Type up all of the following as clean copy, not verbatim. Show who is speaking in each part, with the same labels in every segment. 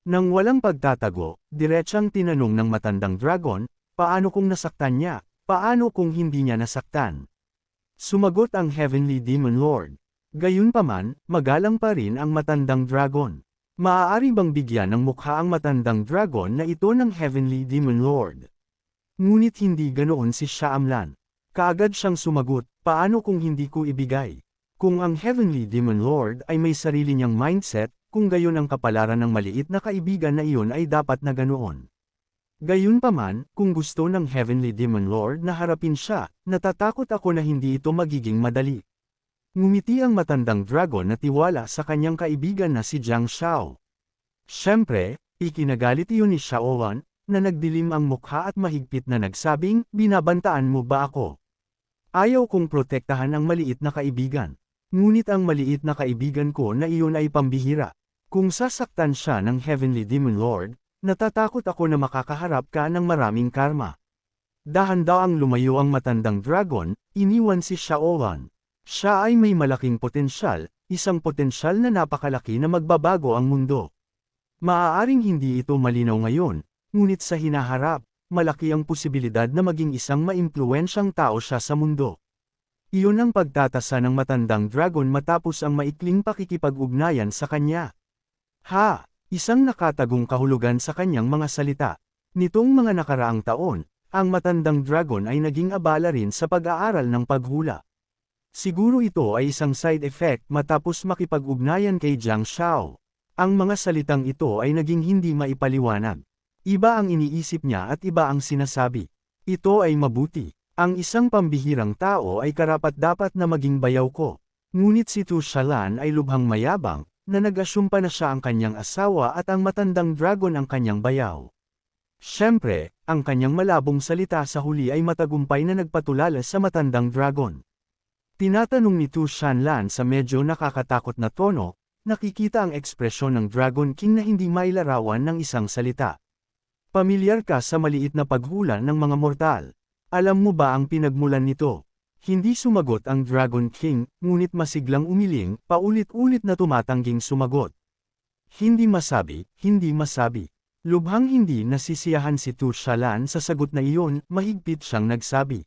Speaker 1: Nang walang pagtatago, diretsang tinanong ng matandang dragon, paano kung nasaktan niya, paano kung hindi niya nasaktan? Sumagot ang Heavenly Demon Lord. Gayunpaman, magalang pa rin ang matandang dragon. Maaari bang bigyan ng mukha ang matandang dragon na ito ng Heavenly Demon Lord? Ngunit hindi ganoon si Shyamalan. Kaagad siyang sumagot, paano kung hindi ko ibigay? Kung ang Heavenly Demon Lord ay may sarili niyang mindset, kung gayon ang kapalaran ng maliit na kaibigan na iyon ay dapat na ganoon. Gayunpaman, kung gusto ng Heavenly Demon Lord na harapin siya, natatakot ako na hindi ito magiging madali. Ngumiti ang matandang dragon na tiwala sa kanyang kaibigan na si Jiang Shao. Siyempre, ikinagalit iyon ni Xiaolan, na nagdilim ang mukha at mahigpit na nagsabing, binabantaan mo ba ako? Ayaw kong protektahan ang maliit na kaibigan. Ngunit ang maliit na kaibigan ko na iyon ay pambihira. Kung sasaktan siya ng Heavenly Demon Lord, natatakot ako na makakaharap ka ng maraming karma. Dahan-daang lumayo ang matandang dragon, iniwan si Xiaolan. Siya ay may malaking potensyal, isang potensyal na napakalaki na magbabago ang mundo. Maaaring hindi ito malinaw ngayon, ngunit sa hinaharap, malaki ang posibilidad na maging isang maimpluwensyang tao siya sa mundo. Iyon ang pagtatasa ng matandang dragon matapos ang maikling pakikipag-ugnayan sa kanya. Isang nakatagong kahulugan sa kanyang mga salita. Nitong mga nakaraang taon, ang matandang dragon ay naging abala rin sa pag-aaral ng paghula. Siguro ito ay isang side effect matapos makipag-ugnayan kay Jiang Shao. Ang mga salitang ito ay naging hindi maipaliwanag. Iba ang iniisip niya at iba ang sinasabi. Ito ay mabuti. Ang isang pambihirang tao ay karapat-dapat na maging bayaw ko. Ngunit si Tu Shalan ay lubhang mayabang, na nag-asyumpa na siya ang kanyang asawa at ang matandang dragon ang kanyang bayaw. Siyempre, ang kanyang malabong salita sa huli ay matagumpay na nagpatulala sa matandang dragon. Tinatanong ni Tu Shalan sa medyo nakakatakot na tono, nakikita ang ekspresyon ng Dragon King na hindi mailarawan ng isang salita. Pamilyar ka sa maliit na paghula ng mga mortal. Alam mo ba ang pinagmulan nito? Hindi sumagot ang Dragon King, ngunit masiglang umiling, paulit-ulit na tumatangging sumagot. Hindi masabi, hindi masabi. Lubhang hindi nasisiyahan si Tu Shalan sa sagot na iyon, mahigpit siyang nagsabi.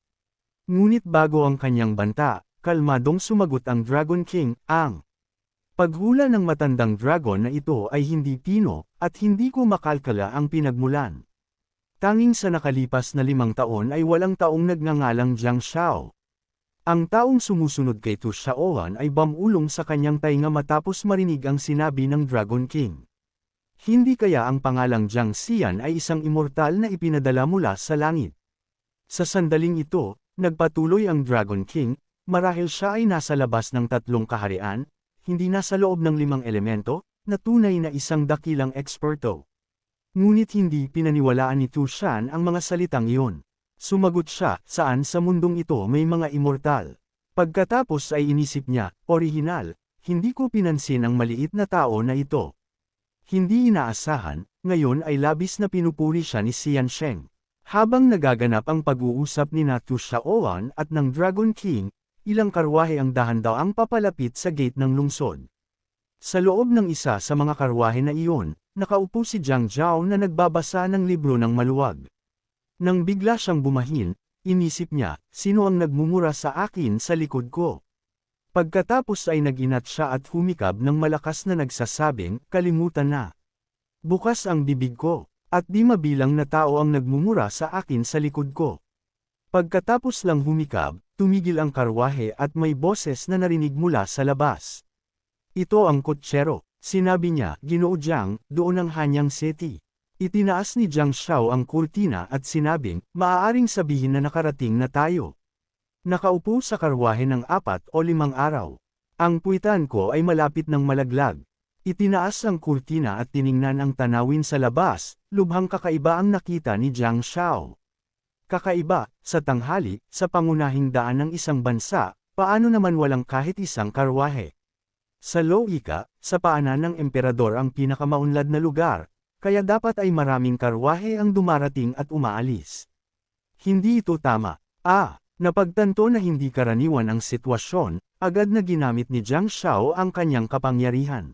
Speaker 1: Ngunit bago ang kanyang banta, kalmadong sumagot ang Dragon King, ang paghula ng matandang dragon na ito ay hindi pino, at hindi ko makalkala ang pinagmulan. Tanging sa nakalipas na 5 taon ay walang taong nagngangalang Jiang Shao. Ang taong sumusunod kay Tu Shaolan ay bamulong sa kanyang tainga matapos marinig ang sinabi ng Dragon King. Hindi kaya ang pangalang Jiang Xian ay isang immortal na ipinadala mula sa langit? Sa sandaling ito, nagpatuloy ang Dragon King, marahil siya ay nasa labas ng 3 kaharian, hindi nasa loob ng 5 elemento, na tunay na isang dakilang eksperto. Ngunit hindi pinaniwalaan ni Tu Shan ang mga salitang iyon. Sumagot siya, saan sa mundong ito may mga immortal? Pagkatapos ay inisip niya, orihinal, hindi ko pinansin ang maliit na tao na ito. Hindi inaasahan, ngayon ay labis na pinupuri siya ni Xian Sheng. Habang nagaganap ang pag-uusap ni Tu Shaolan at ng Dragon King, ilang karwahe ang dahan-daang papalapit sa gate ng lungsod. Sa loob ng isa sa mga karwahe na iyon, nakaupo si Jiang Zhao na nagbabasa ng libro ng maluwag. Nang bigla siyang bumahin, inisip niya, sino ang nagmumura sa akin sa likod ko? Pagkatapos ay nag-inat siya at humikab ng malakas na nagsasabing, kalimutan na. Bukas ang bibig ko, at di mabilang na tao ang nagmumura sa akin sa likod ko. Pagkatapos lang humikab, tumigil ang karwahe at may boses na narinig mula sa labas. Ito ang kotsero, sinabi niya, Ginoo Jiang, doon ang Hanyang City. Itinaas ni Jiang Shao ang kurtina at sinabing, maaaring sabihin na nakarating na tayo. Nakaupo sa karwahe ng 4 o 5 araw. Ang puwitan ko ay malapit ng malaglag. Itinaas ang kurtina at tiningnan ang tanawin sa labas, lubhang kakaiba ang nakita ni Jiang Shao. Kakaiba, sa tanghali, sa pangunahing daan ng isang bansa, paano naman walang kahit isang karwahe? Sa logika, sa paanan ng emperador ang pinakamaunlad na lugar, kaya dapat ay maraming karwahe ang dumarating at umaalis. Hindi ito tama. Napagtanto na hindi karaniwan ang sitwasyon, agad na ginamit ni Jiang Shao ang kanyang kapangyarihan.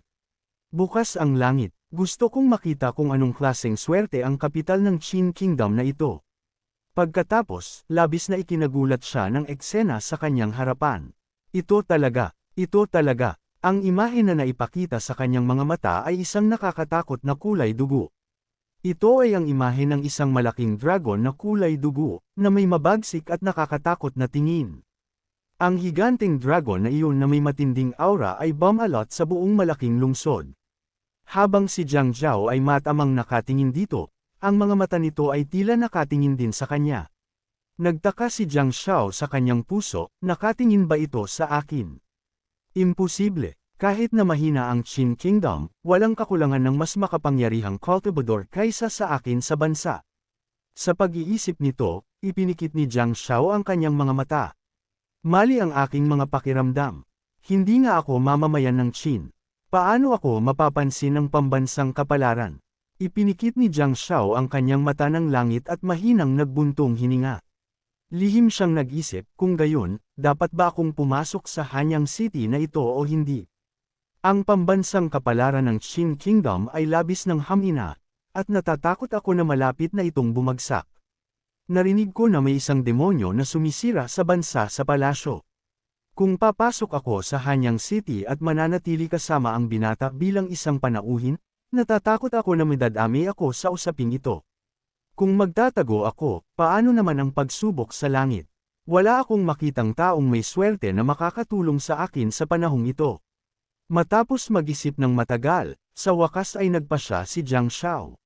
Speaker 1: Bukas ang langit, Gusto kong makita kung anong klaseng swerte ang kapital ng Qin Kingdom na ito. Pagkatapos, labis na ikinagulat siya ng eksena sa kanyang harapan. Ito talaga, ang imahe na naipakita sa kanyang mga mata ay isang nakakatakot na kulay dugo. Ito ay ang imahe ng isang malaking dragon na kulay dugo, na may mabagsik at nakakatakot na tingin. Ang higanteng dragon na iyon na may matinding aura ay bumalot sa buong malaking lungsod. Habang si Jiang Zhao ay matamang nakatingin dito, ang mga mata nito ay tila nakatingin din sa kanya. Nagtaka si Jiang Zhao sa kanyang puso, nakatingin ba ito sa akin? Imposible. Kahit na mahina ang Qin Kingdom, walang kakulangan ng mas makapangyarihang cultivador kaysa sa akin sa bansa. Sa pag-iisip nito, ipinikit ni Jiang Zhao ang kanyang mga mata. Mali ang aking mga pakiramdam. Hindi nga ako mamamayan ng Qin. Paano ako mapapansin ng pambansang kapalaran? Ipinikit ni Jiang Zhao ang kanyang mata ng langit at mahinang nagbuntong hininga. Lihim siyang nag-isip, kung gayon, dapat ba akong pumasok sa Hanyang City na ito o hindi? Ang pambansang kapalaran ng Qin Kingdom ay labis ng hamina, at natatakot ako na malapit na itong bumagsak. Narinig ko na may isang demonyo na sumisira sa bansa sa palasyo. Kung papasok ako sa Hanyang City at mananatili kasama ang binata bilang isang panauhin, natatakot ako na madadami ako sa usaping ito. Kung magtatago ako, paano naman ang pagsubok sa langit? Wala akong makitang taong may swerte na makakatulong sa akin sa panahong ito. Matapos mag-isip ng matagal, sa wakas ay nagpasya si Jiang Zhao.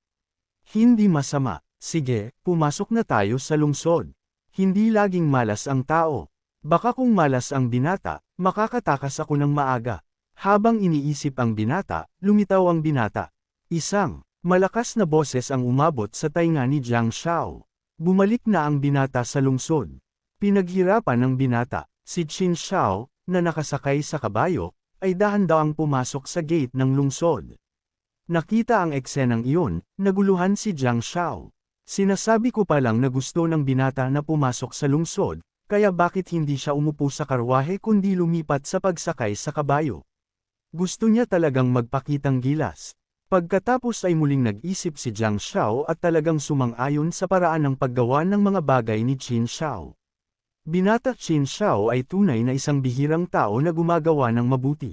Speaker 1: Hindi masama, sige, pumasok na tayo sa lungsod. Hindi laging malas ang tao. Baka kung malas ang binata, makakatakas ako ng maaga. Habang iniisip ang binata, lumitaw ang binata. Isang malakas na boses ang umabot sa tainga ni Jiang Zhao. Bumalik na ang binata sa lungsod. Pinaghirapan ng binata, si Qin Zhao, na nakasakay sa kabayo, ay dahan-dahang pumasok sa gate ng lungsod. Nakita ang eksenang iyon, naguluhan si Jiang Zhao. Sinasabi ko pa lang na gusto ng binata na pumasok sa lungsod, kaya bakit hindi siya umupo sa karwahe kundi lumipat sa pagsakay sa kabayo? Gusto niya talagang magpakitang gilas. Pagkatapos ay muling nag-isip si Jiang Zhao at talagang sumang-ayon sa paraan ng paggawa ng mga bagay ni Qin Zhao. Binata Qin Zhao ay tunay na isang bihirang tao na gumagawa ng mabuti.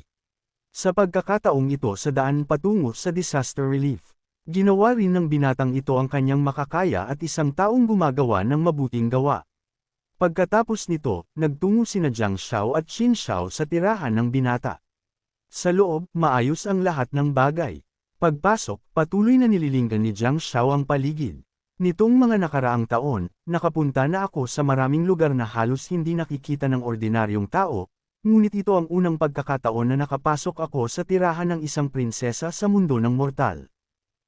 Speaker 1: Sa pagkakataong ito sa daan patungo sa disaster relief, ginawa rin ng binatang ito ang kanyang makakaya at isang taong gumagawa ng mabuting gawa. Pagkatapos nito, nagtungo sina Jiang Zhao at Qin Zhao sa tirahan ng binata. Sa loob, maayos ang lahat ng bagay. Pagpasok, patuloy na nililinggan ni Jiang Zhao ang paligid. Nitong mga nakaraang taon, nakapunta na ako sa maraming lugar na halos hindi nakikita ng ordinaryong tao, ngunit ito ang unang pagkakataon na nakapasok ako sa tirahan ng isang prinsesa sa mundo ng mortal.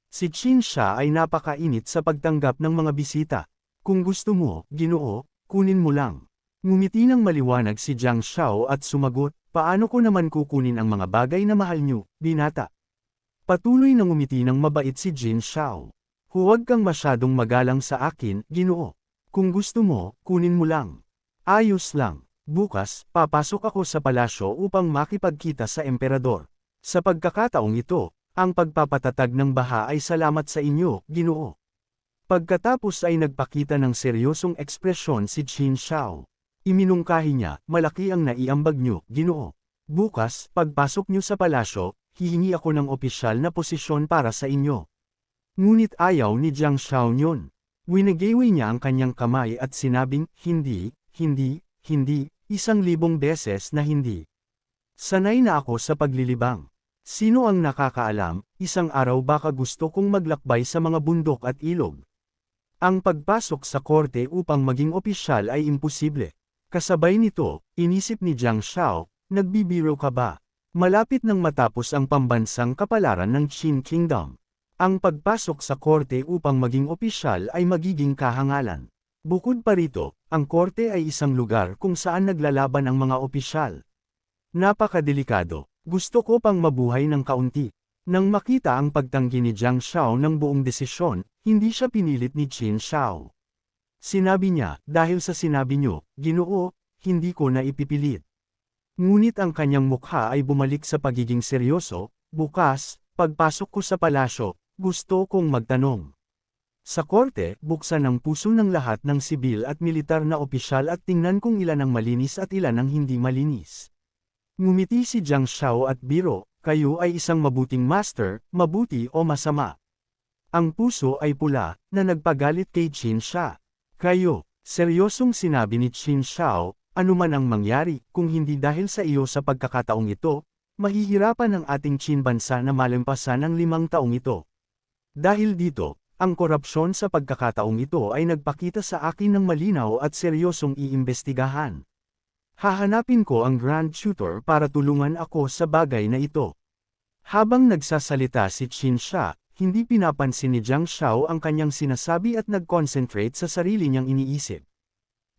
Speaker 1: Si Qin siya ay napakainit sa pagtanggap ng mga bisita. Kung gusto mo, Ginoo, kunin mo lang. Ngumiti ng maliwanag si Jiang Zhao at sumagot, paano ko naman kukunin ang mga bagay na mahal niyo, binata? Patuloy na ngumiti ng mabait si Jin Zhao. Huwag kang masyadong magalang sa akin, Ginoo. Kung gusto mo, kunin mo lang. Ayos lang. Bukas, papasok ako sa palasyo upang makipagkita sa emperador. Sa pagkakataong ito, ang pagpapatatag ng baha ay salamat sa inyo, Ginoo. Pagkatapos ay nagpakita ng seryosong ekspresyon si Qin Zhao. Iminungkahi niya, malaki ang naiambag niyo, Ginoo. Bukas, pagpasok niyo sa palasyo, hihingi ako ng opisyal na posisyon para sa inyo. Ngunit ayaw ni Jiang Zhao yun. Winagewi niya ang kanyang kamay at sinabing, hindi, 1,000 beses na hindi. Sanay na ako sa paglilibang. Sino ang nakakaalam, isang araw baka gusto kong maglakbay sa mga bundok at ilog. Ang pagpasok sa korte upang maging opisyal ay imposible. Kasabay nito, inisip ni Jiang Zhao, nagbibiro ka ba? Malapit nang matapos ang pambansang kapalaran ng Qin Kingdom. Ang pagpasok sa korte upang maging opisyal ay magiging kahangalan. Bukod pa rito, ang korte ay isang lugar kung saan naglalaban ang mga opisyal. Napakadelikado. Gusto ko pang mabuhay ng kaunti. Nang makita ang pagtanggi ni Jiang Zhao ng buong desisyon, hindi siya pinilit ni Qin Zhao. Sinabi niya, dahil sa sinabi niyo, Ginoo, hindi ko na ipipilit. Ngunit ang kanyang mukha ay bumalik sa pagiging seryoso. Bukas, Pagpasok ko sa palasyo, gusto kong magtanong. Sa korte, buksan ang puso ng lahat ng sibil at militar na opisyal at tingnan kung ilan ang malinis at ilan ang hindi malinis. Ngumiti si Jiang Shao at biro, kayo ay isang mabuting master, mabuti o masama. Ang puso ay pula, na nagpagalit kay Qin Shi. Kayo, seryosong sinabi ni Qin Shao, anuman ang mangyari, kung hindi dahil sa iyo sa pagkakataong ito, mahihirapan ang ating Qin bansa na malampasan ang 5 taong ito. Dahil dito, ang korupsyon sa pagkakataong ito ay nagpakita sa akin ng malinaw at seryosong iimbestigahan. Hahanapin ko ang Grand Tutor para tulungan ako sa bagay na ito. Habang nagsasalita si Qin Shi, hindi pinapansin ni Jiang Shao ang kanyang sinasabi at nag-concentrate sa sarili niyang iniisip.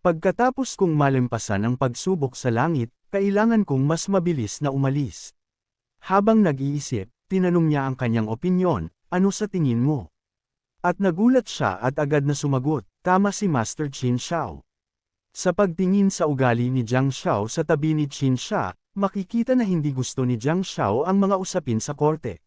Speaker 1: Pagkatapos kong malampasan ang pagsubok sa langit, kailangan kong mas mabilis na umalis. Habang nag-iisip, tinanong niya ang kanyang opinyon, ano sa tingin mo? At nagulat siya at agad na sumagot, tama si Master Qin Shao. Sa pagtingin sa ugali ni Jiang Shao sa tabi ni Qin Shi, makikita na hindi gusto ni Jiang Shao ang mga usapin sa korte.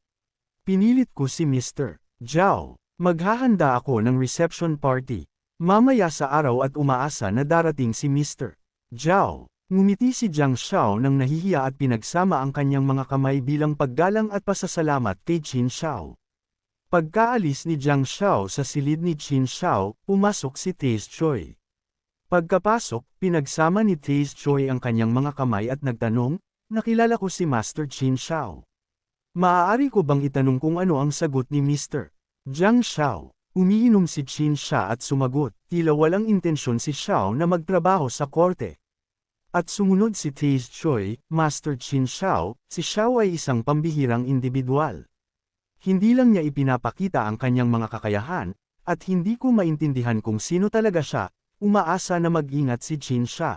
Speaker 1: Pinilit ko si Mr. Zhao. Maghahanda ako ng reception party. Mamaya sa araw at umaasa na darating si Mr. Zhao. Ngumiti si Jiang Shao nang nahihiya at pinagsama ang kanyang mga kamay bilang paggalang at pasasalamat kay Qin Shao. Pagkaalis ni Jiang Shao sa silid ni Qin Shao, pumasok si Taze Choi. Pagkapasok, pinagsama ni Taze Choi ang kanyang mga kamay at nagtanong, nakilala ko si Master Qin Shao. Maaari ko bang itanong kung ano ang sagot ni Mr. Jiang Shao? Umiinom si Qin Shi at sumagot, tila walang intensyon si Shao na magtrabaho sa korte. At sumunod si Taze Choi, Master Qin Shao, si Shao ay isang pambihirang individual. Hindi lang niya ipinapakita ang kanyang mga kakayahan, at hindi ko maintindihan kung sino talaga siya. Umaasa na mag-ingat si Qin Shi.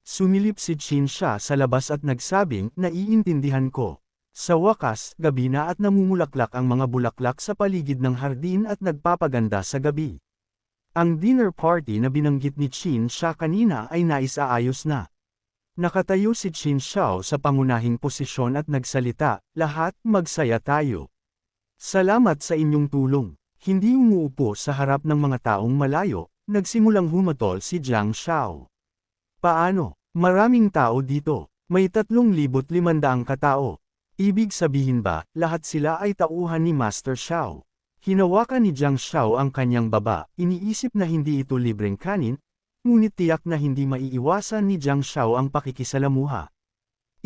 Speaker 1: Sumilip si Qin Shi sa labas at nagsabing, naiintindihan ko. Sa wakas, gabi na at namumulaklak ang mga bulaklak sa paligid ng hardin at nagpapaganda sa gabi. Ang dinner party na binanggit ni Qin Shi kanina ay naisaayos na. Nakatayo si Qin Shao sa pangunahing posisyon at nagsalita, lahat magsaya tayo. Salamat sa inyong tulong. Hindi umuupo sa harap ng mga taong malayo. Nagsimulang humatol si Jiang Shao. Paano? Maraming tao dito. May 3,500 katao. Ibig sabihin ba, lahat sila ay tauhan ni Master Shao? Hinawakan ni Jiang Shao ang kanyang baba, iniisip na hindi ito libreng kanin, ngunit tiyak na hindi maiiwasan ni Jiang Shao ang pakikisalamuha.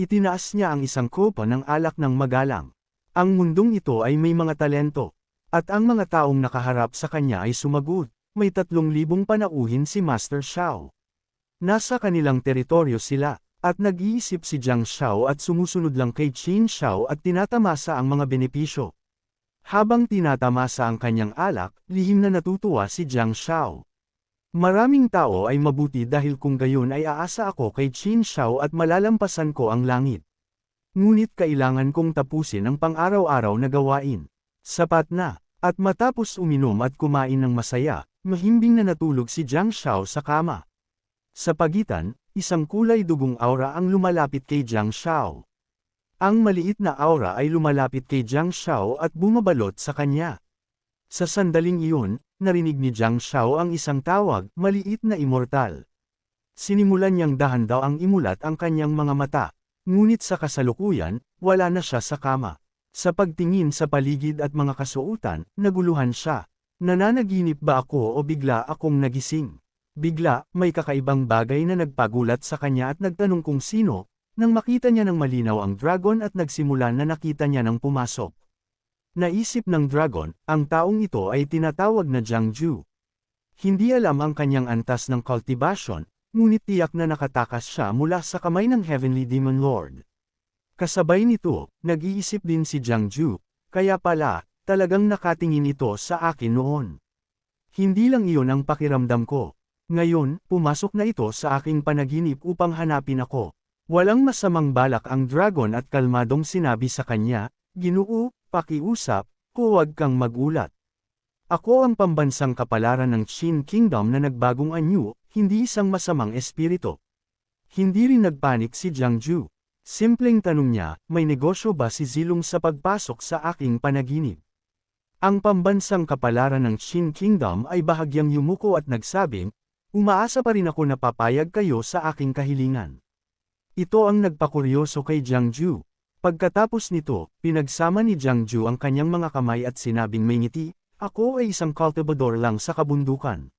Speaker 1: Itinaas niya ang isang kopa ng alak ng magalang. Ang mundong ito ay may mga talento, at ang mga taong nakaharap sa kanya ay sumagot. May 3,000 panauhin si Master Shao. Nasa kanilang teritoryo sila, at nag-iisip si Jiang Shao at sumusunod lang kay Qin Shao at tinatamasa ang mga benepisyo. Habang tinatamasa ang kanyang alak, lihim na natutuwa si Jiang Shao. Maraming tao ay mabuti dahil kung gayon ay aasa ako kay Qin Shao at malalampasan ko ang langit. Ngunit kailangan kong tapusin ang pang-araw-araw na gawain. Sapat na, at matapos uminom at kumain ng masaya, mahimbing na natulog si Jiang Shao sa kama. Sa pagitan, isang kulay dugong aura ang lumalapit kay Jiang Shao. Ang maliit na aura ay lumalapit kay Jiang Shao at bumabalot sa kanya. Sa sandaling iyon, narinig ni Jiang Shao ang isang tawag, maliit na immortal. Sinimulan niyang dahan-daw ang imulat ang kanyang mga mata, ngunit sa kasalukuyan, wala na siya sa kama. Sa pagtingin sa paligid at mga kasuotan, naguluhan siya. Nananaginip ba ako o bigla akong nagising? Bigla, may kakaibang bagay na nagpagulat sa kanya at nagtanong kung sino, nang makita niya ng malinaw ang dragon at nagsimula na nakita niya nang pumasok. Naisip ng dragon, ang taong ito ay tinatawag na Jiang Ju. Hindi alam ang kanyang antas ng cultivation, ngunit tiyak na nakatakas siya mula sa kamay ng Heavenly Demon Lord. Kasabay nito, nag-iisip din si Jiang Ju, kaya pala, talagang nakatingin ito sa akin noon. Hindi lang iyon ang pakiramdam ko. Ngayon, pumasok na ito sa aking panaginip upang hanapin ako. Walang masamang balak ang dragon at kalmadong sinabi sa kanya, Ginoo, pakiusap, huwag kang magulat. Ako ang pambansang kapalaran ng Qin Kingdom na nagbagong anyo, hindi isang masamang espiritu. Hindi rin nagpanik si Jiang Ju. Simpleng tanong niya, may negosyo ba si Zilong sa pagpasok sa aking panaginip? Ang pambansang kapalaran ng Qin Kingdom ay bahagyang yumuko at nagsabing, umaasa pa rin ako na papayag kayo sa aking kahilingan. Ito ang nagpakuryoso kay Jiang Ju. Pagkatapos nito, pinagsama ni Jiang Ju ang kanyang mga kamay at sinabing may ngiti, ako ay isang cultivador lang sa kabundukan.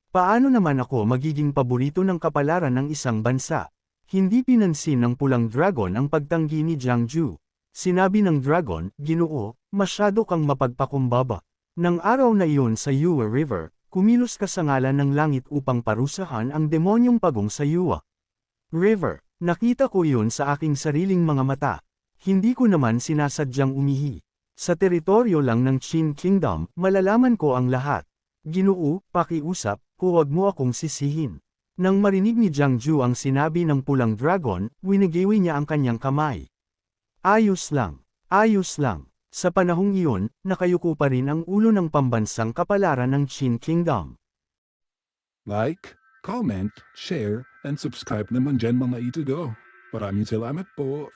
Speaker 1: Paano naman ako magiging paborito ng kapalaran ng isang bansa? Hindi pinansin ng pulang dragon ang pagtanggi ni Jiang Ju. Sinabi ng dragon, Ginoo, masyado kang mapagpakumbaba. Nang araw na iyon sa Yue River, kumilos ka sa ngalan ng langit upang parusahan ang demonyong pagong sa Yue River. Nakita ko iyon sa aking sariling mga mata. Hindi ko naman sinasadyang umihi. Sa teritoryo lang ng Qin Kingdom, malalaman ko ang lahat. Ginoo, pakiusap, huwag mo akong sisihin. Nang marinig ni Jiang Ju ang sinabi ng pulang dragon, winigiwi niya ang kanyang kamay. Ayos lang. Ayos lang. Sa panahong iyon, nakayuko pa rin ang ulo ng pambansang kapalaran ng Qin Kingdom.
Speaker 2: Like, comment, share, and subscribe naman dyan mga itudo. Maraming salamat po.